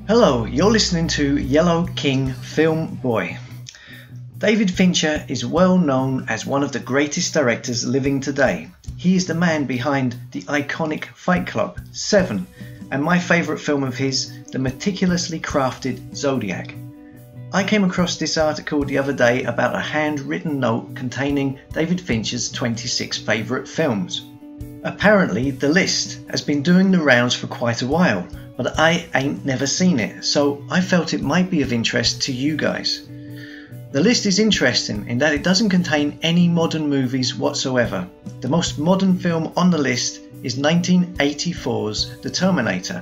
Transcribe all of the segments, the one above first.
Hello, you're listening to Yellow King Film Boy. David Fincher is well known as one of the greatest directors living today. He is the man behind the iconic Fight Club, Seven, and my favourite film of his, the meticulously crafted Zodiac. I came across this article the other day about a handwritten note containing David Fincher's 26 favourite films. Apparently, the list has been doing the rounds for quite a while, but I ain't never seen it, so I felt it might be of interest to you guys. The list is interesting in that it doesn't contain any modern movies whatsoever. The most modern film on the list is 1984's The Terminator.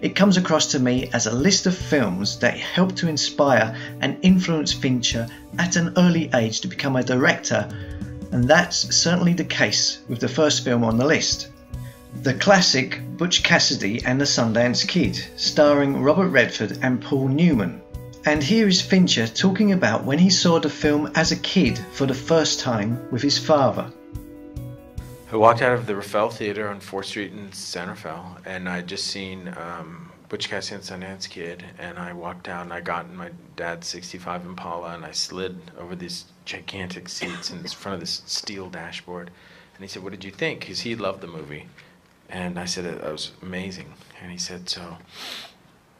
It comes across to me as a list of films that helped to inspire and influence Fincher at an early age to become a director, and that's certainly the case with the first film on the list. The classic Butch Cassidy and the Sundance Kid, starring Robert Redford and Paul Newman. And here is Fincher talking about when he saw the film as a kid for the first time with his father. I walked out of the Rafael Theater on 4th Street in San Rafael, and I'd just seen Butch Cassidy and Sundance Kid, and I walked out and I got in my dad's 65 Impala and I slid over these gigantic seats in front of this steel dashboard. And he said, "What did you think?" Because he loved the movie. And I said, "It was amazing." And he said, "So,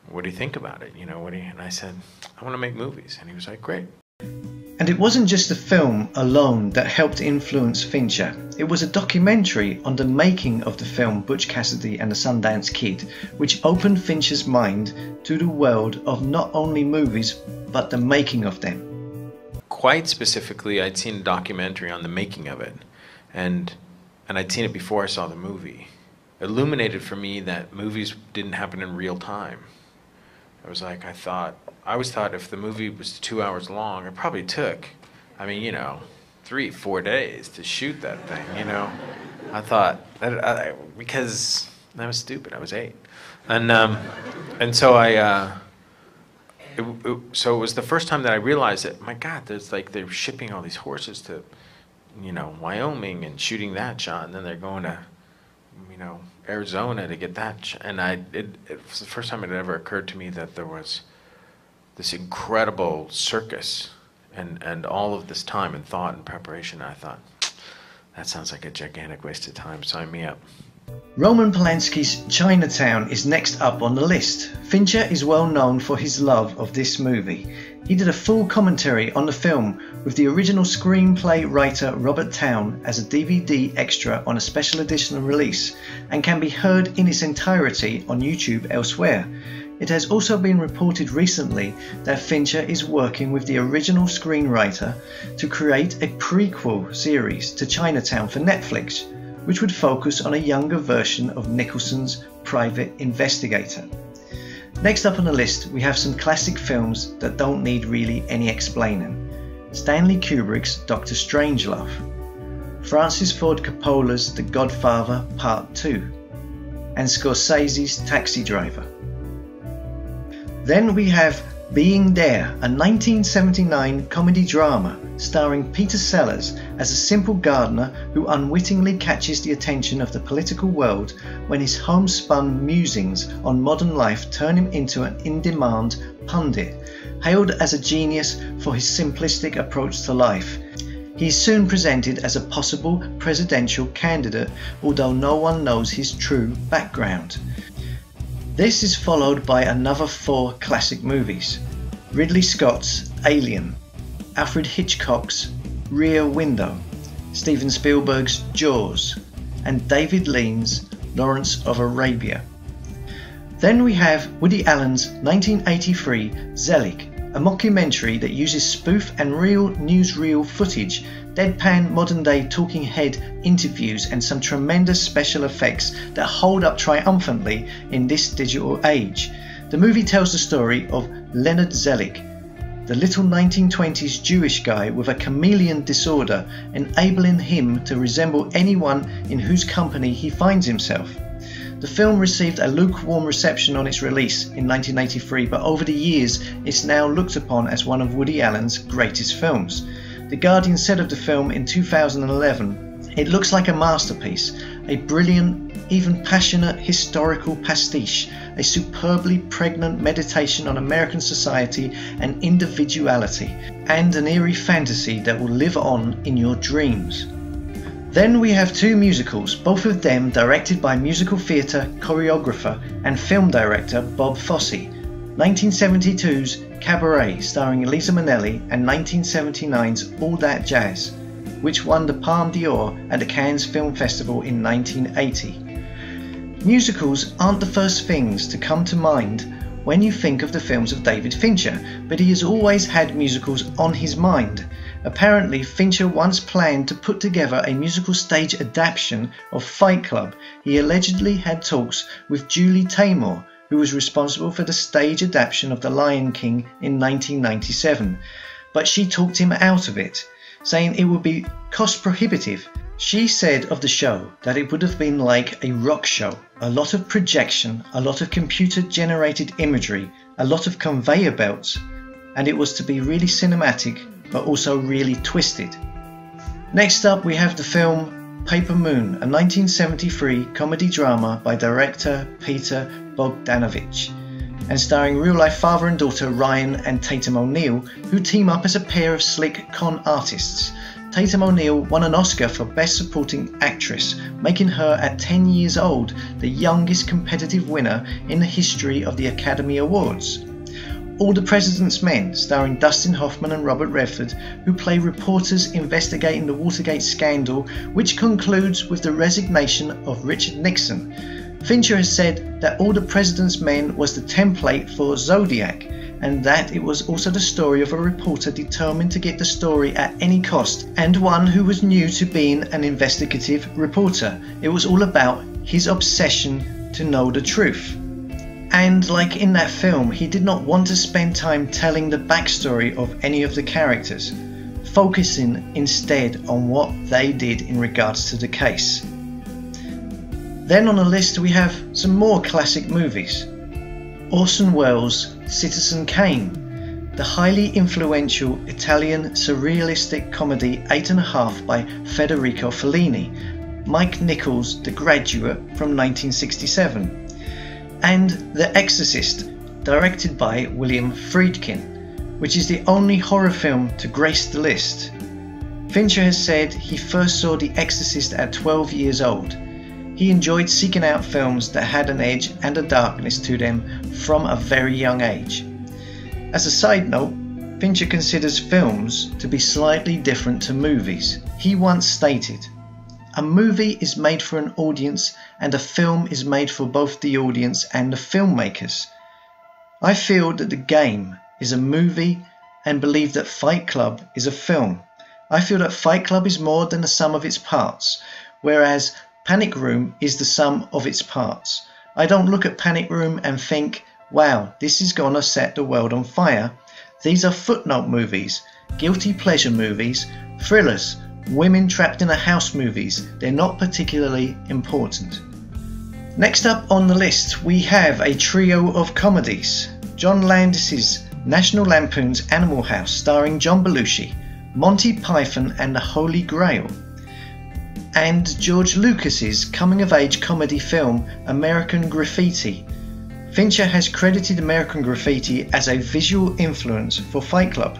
what do you think about it? And I said, "I want to make movies." And he was like, "Great." And it wasn't just the film alone that helped influence Fincher. It was a documentary on the making of the film Butch Cassidy and the Sundance Kid, which opened Fincher's mind to the world of not only movies, but the making of them. Quite specifically, I'd seen a documentary on the making of it. And I'd seen it before I saw the movie. Illuminated for me that movies didn't happen in real time. I always thought if the movie was 2 hours long, it probably took, 3-4 days to shoot that thing, I thought, because I was stupid, I was 8. And so so it was the first time that I realized that, my God, they're shipping all these horses to, Wyoming and shooting that shot, and then they're going to, Arizona to get that. And it was the first time it had ever occurred to me that there was this incredible circus and all of this time and thought and preparation. I thought, that sounds like a gigantic waste of time. Sign me up. Roman Polanski's Chinatown is next up on the list. Fincher is well known for his love of this movie. He did a full commentary on the film with the original screenplay writer Robert Towne as a DVD extra on a special edition release, and can be heard in its entirety on YouTube elsewhere. It has also been reported recently that Fincher is working with the original screenwriter to create a prequel series to Chinatown for Netflix, which would focus on a younger version of Nicholson's private investigator. Next up on the list, we have some classic films that don't need really any explaining. Stanley Kubrick's Dr. Strangelove, Francis Ford Coppola's The Godfather Part 2, and Scorsese's Taxi Driver. Then we have Being There, a 1979 comedy drama starring Peter Sellers as a simple gardener who unwittingly catches the attention of the political world when his homespun musings on modern life turn him into an in-demand pundit. Hailed as a genius for his simplistic approach to life, he is soon presented as a possible presidential candidate, although no one knows his true background. This is followed by another 4 classic movies: Ridley Scott's Alien, Alfred Hitchcock's Rear Window, Steven Spielberg's Jaws, and David Lean's Lawrence of Arabia. Then we have Woody Allen's 1983 Zlich, a mockumentary that uses spoof and real newsreel footage, deadpan modern-day talking head interviews, and some tremendous special effects that hold up triumphantly in this digital age. The movie tells the story of Leonard Zlich, the little 1920s Jewish guy with a chameleon disorder, enabling him to resemble anyone in whose company he finds himself. The film received a lukewarm reception on its release in 1983, but over the years it's now looked upon as one of Woody Allen's greatest films. The Guardian said of the film in 2011, "It looks like a masterpiece, a brilliant even passionate historical pastiche, a superbly pregnant meditation on American society and individuality, and an eerie fantasy that will live on in your dreams. Then we have two musicals, both of them directed by musical theatre choreographer and film director Bob Fosse. 1972's Cabaret, starring Liza Minnelli, and 1979's All That Jazz, which won the Palme d'Or at the Cannes Film Festival in 1980. Musicals aren't the first things to come to mind when you think of the films of David Fincher, but he has always had musicals on his mind. Apparently, Fincher once planned to put together a musical stage adaptation of Fight Club. He allegedly had talks with Julie Taymor, who was responsible for the stage adaptation of The Lion King in 1997, but she talked him out of it, saying it would be cost prohibitive. She said of the show that it would have been like a rock show, a lot of projection, a lot of computer generated imagery, a lot of conveyor belts, and it was to be really cinematic but also really twisted. Next up we have the film Paper Moon, a 1973 comedy drama by director Peter Bogdanovich, and starring real-life father and daughter Ryan and Tatum O'Neal, who team up as a pair of slick con artists. Tatum O'Neal won an Oscar for Best Supporting Actress, making her at 10 years old the youngest competitive winner in the history of the Academy Awards. All the President's Men, starring Dustin Hoffman and Robert Redford, who play reporters investigating the Watergate scandal, which concludes with the resignation of Richard Nixon. Fincher has said that All the President's Men was the template for Zodiac, and that it was also the story of a reporter determined to get the story at any cost, and one who was new to being an investigative reporter. It was all about his obsession to know the truth. And like in that film, he did not want to spend time telling the backstory of any of the characters, focusing instead on what they did in regards to the case. Then on the list we have some more classic movies. Orson Welles' Citizen Kane, the highly influential Italian surrealistic comedy 8½, by Federico Fellini, Mike Nichols' The Graduate from 1967, and The Exorcist, directed by William Friedkin, which is the only horror film to grace the list. Fincher has said he first saw The Exorcist at 12 years old. He enjoyed seeking out films that had an edge and a darkness to them from a very young age. As a side note, Fincher considers films to be slightly different to movies. He once stated, "A movie is made for an audience and a film is made for both the audience and the filmmakers. I feel that The Game is a movie and believe that Fight Club is a film. I feel that Fight Club is more than the sum of its parts, whereas Panic Room is the sum of its parts. I don't look at Panic Room and think, wow, this is gonna set the world on fire. These are footnote movies, guilty pleasure movies, thrillers, women trapped in a house movies. They're not particularly important." Next up on the list we have a trio of comedies. John Landis's National Lampoon's Animal House, starring John Belushi, Monty Python and the Holy Grail, and George Lucas's coming-of-age comedy film American Graffiti. Fincher has credited American Graffiti as a visual influence for Fight Club.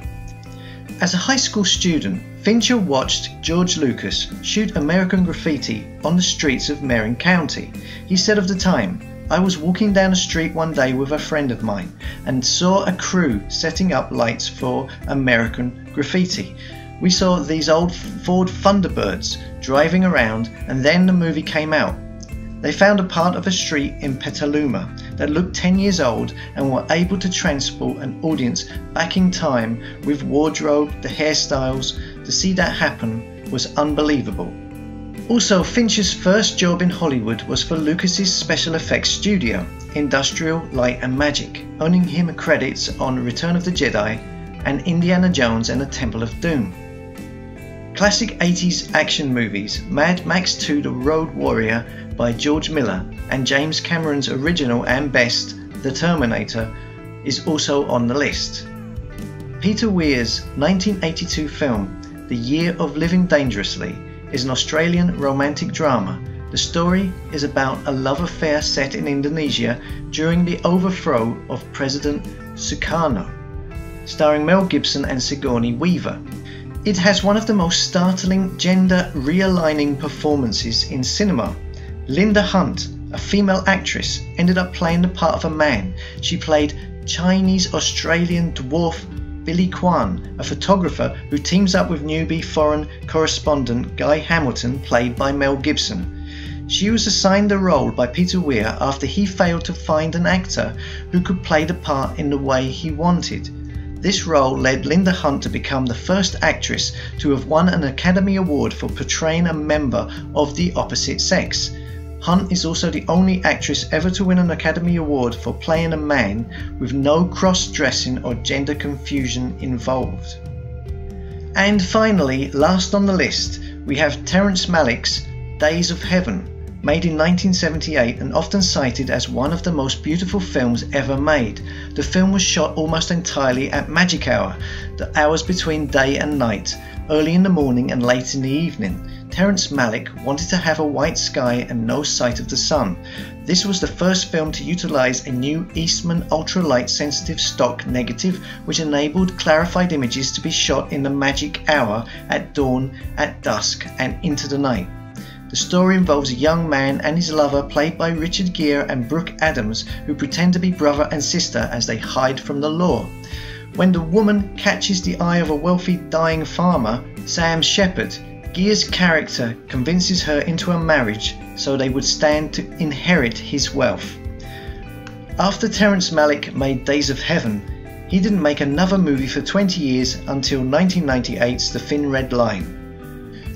As a high school student, Fincher watched George Lucas shoot American Graffiti on the streets of Marin County. He said of the time, "I was walking down the street one day with a friend of mine and saw a crew setting up lights for American Graffiti. We saw these old Ford Thunderbirds driving around, and then the movie came out. They found a part of a street in Petaluma that looked 10 years old and were able to transport an audience back in time with wardrobe, the hairstyles. To see that happen was unbelievable." Also, Fincher's first job in Hollywood was for Lucas's special effects studio, Industrial Light and Magic, earning him credits on Return of the Jedi and Indiana Jones and the Temple of Doom. Classic 80s action movies, Mad Max 2 The Road Warrior by George Miller and James Cameron's original and best, The Terminator, is also on the list. Peter Weir's 1982 film, The Year of Living Dangerously, is an Australian romantic drama The story is about a love affair set in Indonesia during the overthrow of President Sukarno, starring Mel Gibson and Sigourney Weaver. It has one of the most startling gender realigning performances in cinema. Linda Hunt, a female actress, ended up playing the part of a man. She played Chinese-Australian dwarf Billy Kwan, a photographer who teams up with newbie foreign correspondent Guy Hamilton, played by Mel Gibson. She was assigned the role by Peter Weir after he failed to find an actor who could play the part in the way he wanted. This role led Linda Hunt to become the first actress to have won an Academy Award for portraying a member of the opposite sex. Hunt is also the only actress ever to win an Academy Award for playing a man with no cross-dressing or gender confusion involved. And finally, last on the list, we have Terrence Malick's Days of Heaven, made in 1978 and often cited as one of the most beautiful films ever made. The film was shot almost entirely at magic hour, the hours between day and night, early in the morning and late in the evening. Terrence Malick wanted to have a white sky and no sight of the sun. This was the first film to utilize a new Eastman ultralight sensitive stock negative, which enabled clarified images to be shot in the magic hour, at dawn, at dusk, and into the night. The story involves a young man and his lover, played by Richard Gere and Brooke Adams, who pretend to be brother and sister as they hide from the law. When the woman catches the eye of a wealthy dying farmer, Sam Shepard, Gere's character convinces her into a marriage so they would stand to inherit his wealth. After Terrence Malick made Days of Heaven, he didn't make another movie for 20 years until 1998's The Thin Red Line.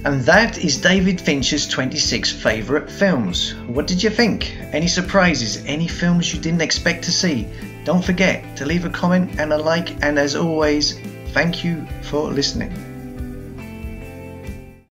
And that is David Fincher's 26 favourite films. What did you think? Any surprises? Any films you didn't expect to see? Don't forget to leave a comment and a like, and as always, thank you for listening.